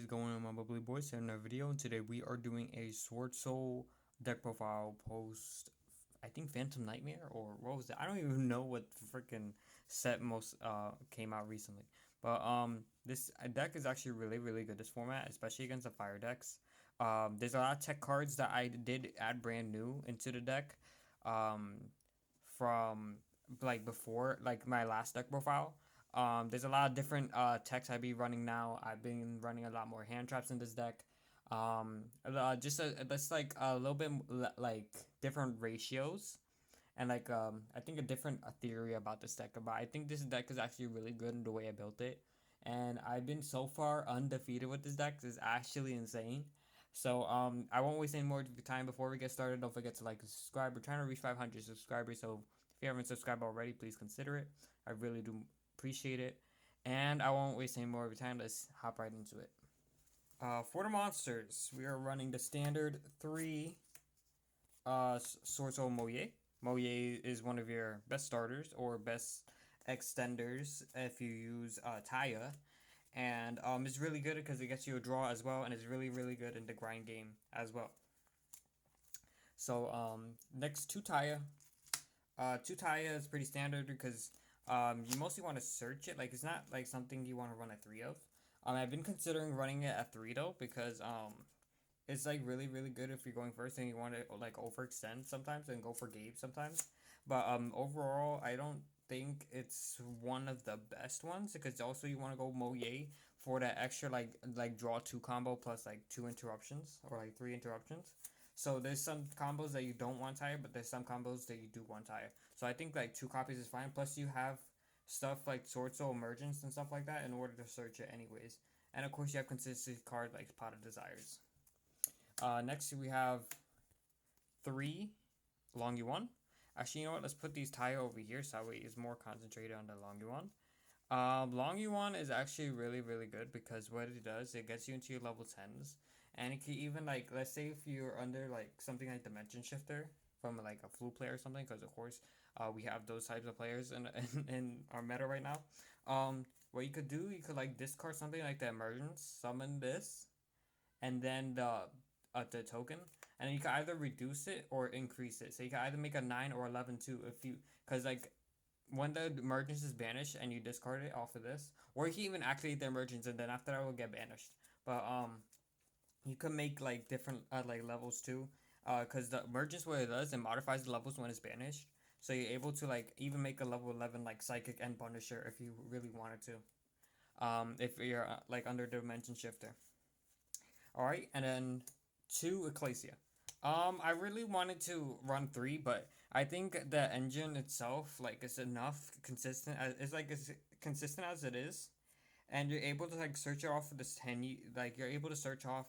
is going on, my bubbly boys? In another video, and today we are doing a Swordsoul deck profile post. I think Phantom Nightmare or what was it? I don't even know what freaking set most came out recently. But this deck is actually really good. This format, especially against the fire decks. There's a lot of tech cards that I did add brand new into the deck. Um, from like before, like my last deck profile. There's a lot of different techs I be running now. I've been running a lot more hand traps in this deck. That's like a little bit like different ratios and like I think a different theory about this deck. But I think this deck is actually really good in the way I built it, and I've been so far undefeated with this deck. It's actually insane. So I won't waste any more time before we get started. Don't forget to like and subscribe. We're trying to reach 500 subscribers, so if you haven't subscribed already, please consider it. I really do appreciate it. And I won't waste any more of your time. Let's hop right into it. For the monsters, we are running the standard three Swordsoul Moye. Moye is one of your best starters or best extenders if you use Taya. And it's really good because it gets you a draw as well, and it's really good in the grind game as well. So next to Taya. Two Taya is pretty standard because you mostly want to search it. Like it's not like something you want to run a three of. I've been considering running it at three though because it's like really good if you're going first and you want to like overextend sometimes and go for Gabe sometimes. But overall, I don't think it's one of the best ones because also you want to go Moye for that extra like draw two combo plus like two interruptions or like three interruptions. So there's some combos that you don't want tire, but there's some combos that you do want tire. So I think like two copies is fine. Plus you have stuff like Sword Soul Emergence and stuff like that in order to search it anyways. And of course you have consistent card like Pot of Desires. Next we have three Long Yuan. Actually, you know what? Let's put these tie over here so that way it's more concentrated on the Long Yuan. Long Yuan is actually really good because what it does, it gets you into your level 10s. And it can even like, let's say if you're under like something like Dimension Shifter from like a flu player or something, because of course we have those types of players in our meta right now. What you could do, you could like discard something like the Emergence, summon this, and then the token, and then you can either reduce it or increase it. So you can either make a 9 or 11 too if you, because like when the emergence is banished and you discard it off of this, or you can even activate the emergence and then after that will get banished. But you can make like different like levels too, because the emergence what it does, it modifies the levels when it's banished. So you're able to like even make a level 11 like psychic and punisher if you really wanted to. If you're like under dimension shifter. All right, and then two Ecclesia. I really wanted to run three, but I think the engine itself like is enough consistent as it's like as consistent as it is, and you're able to like search it off of this 10 like you're able to search off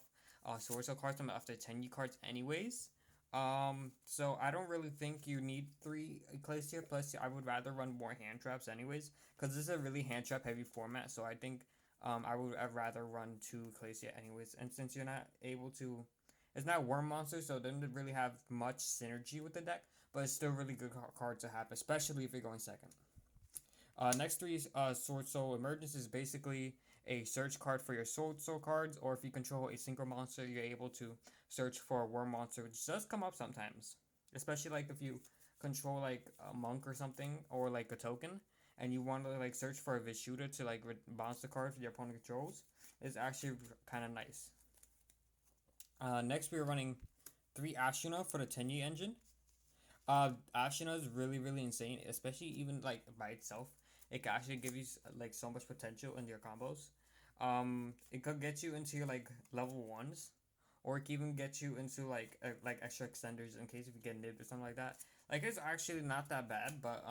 Swordsoul cards from after 10 cards anyways. So I don't really think you need three Ecclesia. Plus, I would rather run more hand traps anyways, because this is a really hand trap heavy format. So I think I'd rather run two Ecclesia anyways. And since you're not able to, it's not Worm Monster, so it doesn't really have much synergy with the deck, but it's still really good card to have, especially if you're going second. Next three Swordsoul Emergence is basically a search card for your Swordsoul cards, or if you control a synchro monster, you're able to search for a Worm monster, which does come up sometimes. Especially like if you control like a monk or something, or like a token, and you want to like search for a Vishuda to like bounce the card your opponent controls, is actually kind of nice. Next we are running three Ashuna for the Tenyi engine. Ashina is really insane, especially even like by itself. It can actually give you like so much potential in your combos. It could get you into your like level ones, or it can even get you into like extra extenders in case if you get nibbed or something like that. Like it's actually not that bad, but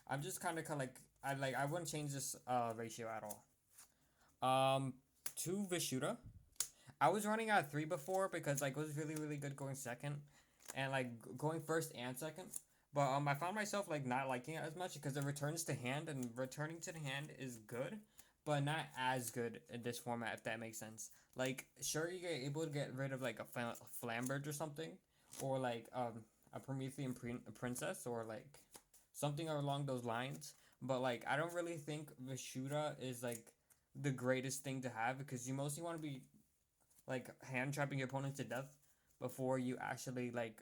I'm just kind of like I wouldn't change this ratio at all. Two Vishuda. I was running at three before because like it was really good going second, and like going first and second. But I found myself like not liking it as much because it returns to hand, and returning to the hand is good, but not as good in this format if that makes sense. Like sure you're able to get rid of like a Flambird or something, or like a Promethean princess or like something along those lines. But like I don't really think Vishuda is like the greatest thing to have because you mostly want to be like hand trapping your opponent to death before you actually like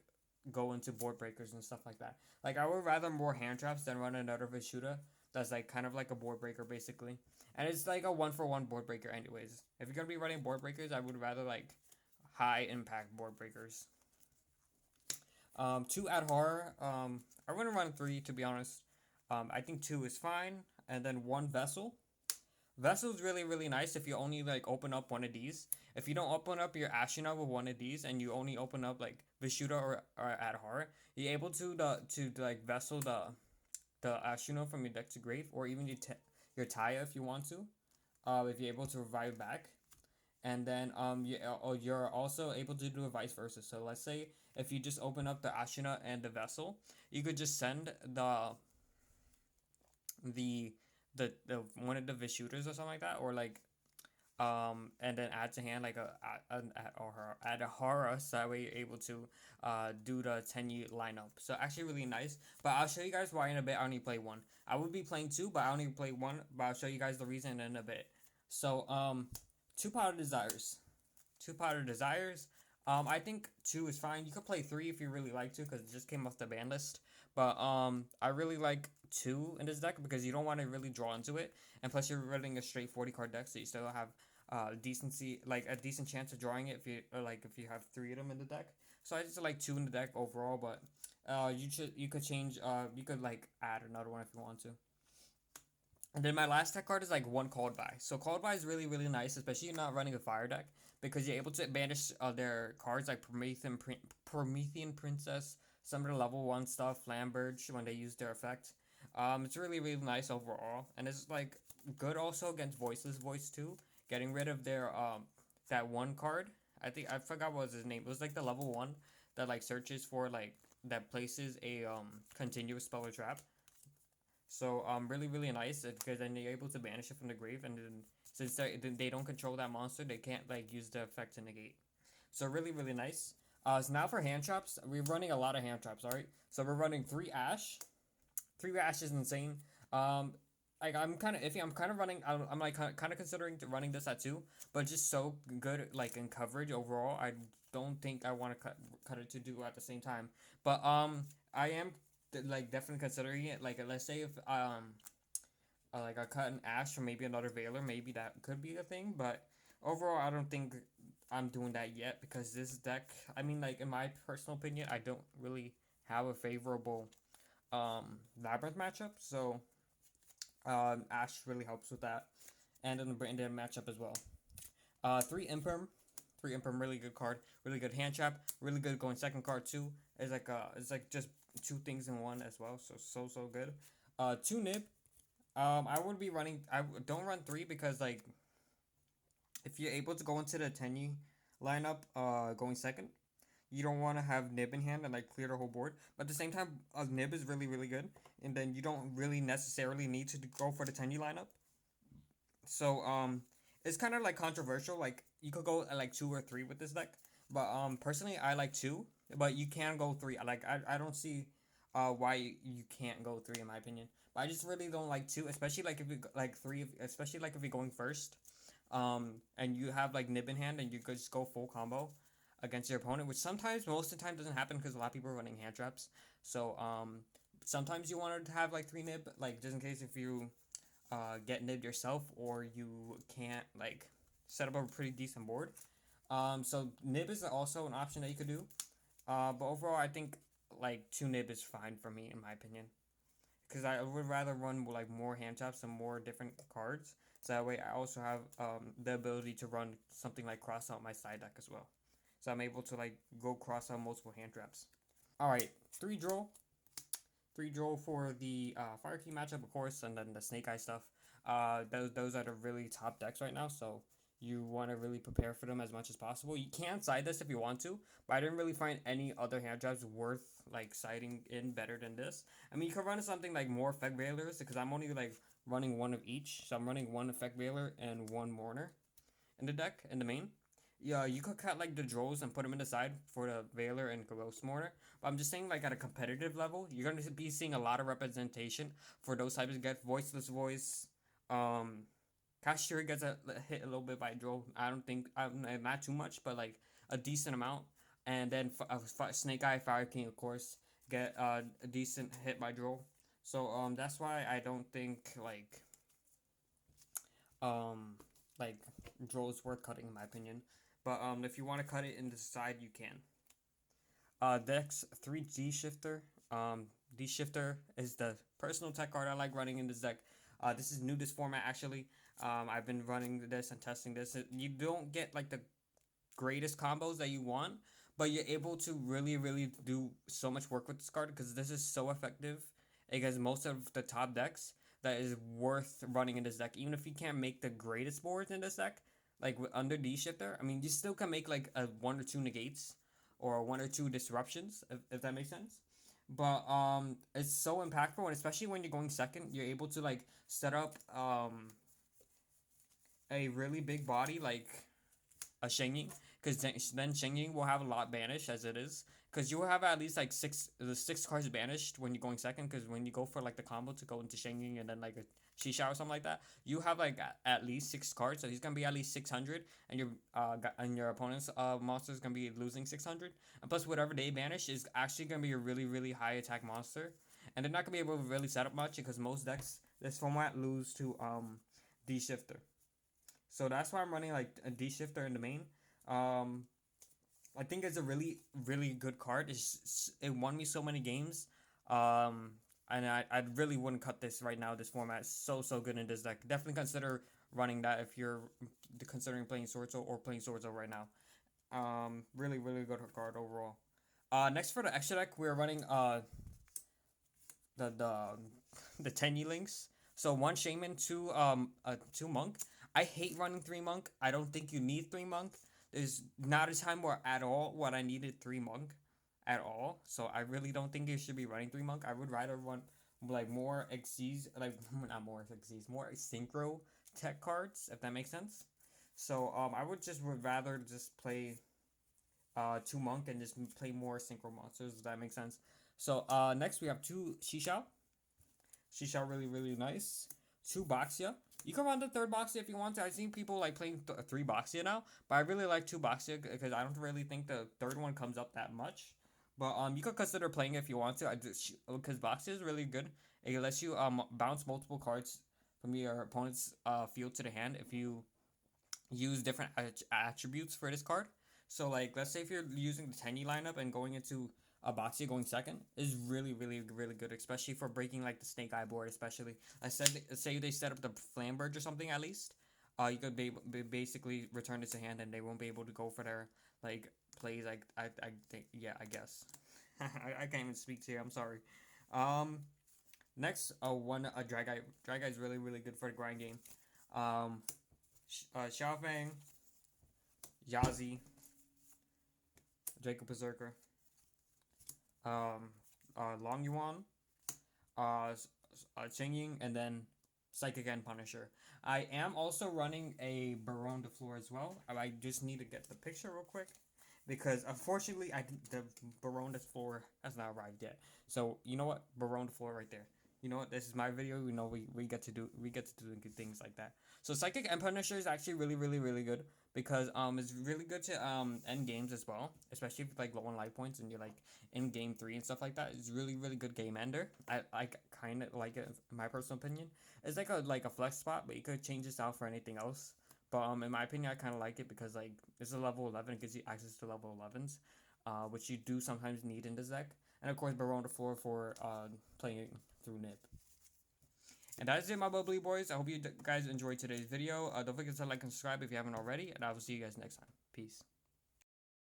go into board breakers and stuff like that. Like I would rather more hand traps than run another Vishuda that's like kind of like a board breaker basically. And it's like a one for one board breaker anyways. If you're gonna be running board breakers, I would rather like high impact board breakers. Two at horror. I wouldn't run three to be honest. I think two is fine, and then one vessel. Vessel's really nice if you only like open up one of these. If you don't open up your Ashina with one of these and you only open up like Vishuda or Adhar, you're able to like vessel the Ashina from your deck to grave or even your Taya if you want to. If you're able to revive back. And then you're also able to do a vice versa. So let's say if you just open up the Ashina and the vessel, you could just send the the one of the Vishudas or something like that, or like and then add to hand like or add a horror so that way you're able to do the 10 lineup. So actually really nice. But I'll show you guys why in a bit. I only play one. I would be playing two, but I only play one. But I'll show you guys the reason in a bit. So two powder desires. Two powder desires. I think two is fine. You could play three if you really like to, because it just came off the ban list. But I really like two in this deck because you don't want to really draw into it, and plus you're running a straight 40 card deck, so you still have decency like a decent chance of drawing it if you if you have three of them in the deck. So I just like two in the deck overall, but you could change you could like add another one if you want to. And then my last tech card is like one called by. So called by is really nice, especially if you're not running a fire deck because you're able to banish their cards like Promethean Princess, some of the level one stuff, Flamberge when they use their effect. It's really nice overall, and it's like good also against Voiceless Voice too. Getting rid of their that one card. I think I forgot what was his name. It was like the level one that like searches for like that places a continuous spell or trap. So really nice because then you're able to banish it from the grave, and then since they don't control that monster, they can't like use the effect to negate. So really nice. So now for hand traps, we're running a lot of hand traps. All right, so we're running three ash. Three ash is insane. Like I'm kind of iffy. I'm kind of running. I'm like kind of considering running this at two, but just so good like in coverage overall. I don't think I want to cut it to do at the same time. But I am like definitely considering it. Like let's say if like I cut an ash or maybe another Veiler, maybe that could be a thing. But overall, I don't think I'm doing that yet because this deck. I mean, like in my personal opinion, I don't really have a favorable labyrinth matchup. So Ash really helps with that, and in the Brandon matchup as well. Three Imperm, three Imperm, really good card, really good hand trap, really good going second card too. It's like just two things in one as well. So good. Two Nib. I would be running. I don't run three because like if you're able to go into the Tenyi lineup, going second, you don't want to have Nib in hand and like clear the whole board. But at the same time, Nib is really good, and then you don't really necessarily need to go for the Tenyi lineup. So it's kind of like controversial. Like you could go at like two or three with this deck, but personally I like two, but you can go three. I don't see why you can't go three in my opinion. But I just really don't like two, especially like if you like three, especially like if you're going first, and you have like Nib in hand and you could just go full combo against your opponent, which sometimes most of the time doesn't happen because a lot of people are running hand traps. So sometimes you want to have like three Nib, like just in case if you get nibbed yourself or you can't like set up a pretty decent board. So nib is also an option that you could do. But overall, I think like two nib is fine for me in my opinion, because I would rather run like more hand taps and more different cards. So that way, I also have the ability to run something like cross out my side deck as well. So I'm able to like go cross out multiple hand traps. All right, three draw for the Fire Key matchup, of course, and then the Snake Eye stuff. Those are the really top decks right now, so you want to really prepare for them as much as possible. You can side this if you want to, but I didn't really find any other hand traps worth like siding in better than this. I mean, you could run something like more Effect Veilers because I'm only like running one of each, so I'm running one Effect Veiler and one Mourner in the deck in the main. Yeah, you could cut like the Drolls and put them in the side for the Veiler and Ghost Mortar. But I'm just saying, like at a competitive level, you're gonna be seeing a lot of representation for those types of get Voiceless Voice, um, Cashier gets hit a little bit by Droll. I don't think not too much, but like a decent amount. And then Snake Eye, Fire King, of course, get a decent hit by Droll. So that's why I don't think um like Droll is worth cutting in my opinion. But if you want to cut it in the side, you can. Dex 3D Shifter. D Shifter is the personal tech card I like running in this deck. This is new this format actually. I've been running this and testing this. You don't get like the greatest combos that you want, but you're able to really do so much work with this card because this is so effective against most of the top decks that is worth running in this deck. Even if you can't make the greatest boards in this deck, like under D Shifter, I mean, you still can make like a one or two negates or one or two disruptions, if that makes sense. But it's so impactful, and especially when you're going second, you're able to like set up a really big body like a Shengying, because then Shengying will have a lot banished as it is. Because you will have at least like six cards banished when you're going second. Because when you go for like the combo to go into Shengying and then like a Shisha or something like that, you have like at least 6 cards. So he's gonna be at least 600, and your opponent's monster is gonna be losing 600. And plus whatever they banish is actually gonna be a really high attack monster, and they're not gonna be able to really set up much because most decks this format lose to D Shifter. So that's why I'm running like a D Shifter in the main. Um, I think it's a really good card. It won me so many games. And I really wouldn't cut this right now. This format is so good in this deck. Definitely consider running that if you're considering playing Swordsoul or playing Swordsoul right now. Really good card overall. Next for the extra deck, we're running the the the Tenyi links. So one Shaman, two Monk. I hate running 3 Monk. I don't think you need 3 Monk. There's not a time where at all what I needed 3 Monk at all. So I really don't think you should be running 3 Monk. I would rather run like more XCs, like not more XCs, more synchro tech cards, if that makes sense. So I would rather just play 2 Monk and just play more synchro monsters, if that makes sense. So next we have two Shisha. Shisha really nice. Two Boxia. You can run the third Boxia if you want to. I've seen people like playing 3 Boxia now, but I really like 2 Boxia because I don't really think the third one comes up that much. But you could consider playing it if you want to. Because Boxia is really good. It lets you bounce multiple cards from your opponent's field to the hand if you use different attributes for this card. So like let's say if you're using the Tenyi lineup and going into a Boxia going second is really good, especially for breaking like the Snake Eye board. Especially I said, say they set up the Flamberge or something at least. You could basically return it to hand and they won't be able to go for their like plays. I think, yeah, I guess. I can't even speak to you. I'm sorry. Next, Drag Eye. Drag Eye is really good for the grind game. Xiaofeng, Yazi, Jacob Berserker, Long Yuan, Chengying, and then Psychic and Punisher. I am also running a Baron de Fleur as well. I just need to get the picture real quick because unfortunately the Baron de Fleur has not arrived yet. So you know what, Baron de Fleur right there. You know what, this is my video. We know we get to do good things like that. So Psychic and Punisher is actually really good because it's really good to end games as well, especially if like low on life points and you're like in game 3 and stuff like that. It's really good game ender. I kind of like it in my personal opinion. It's like a flex spot, but you could change this out for anything else. But in my opinion, I kind of like it because like it's a level 11. It gives you access to level 11s, which you do sometimes need in this deck. And of course, Baron de Fleur for playing through Nip. And that's it, my bubbly boys. I hope you guys enjoyed today's video. Don't forget to like and subscribe if you haven't already. And I will see you guys next time. Peace.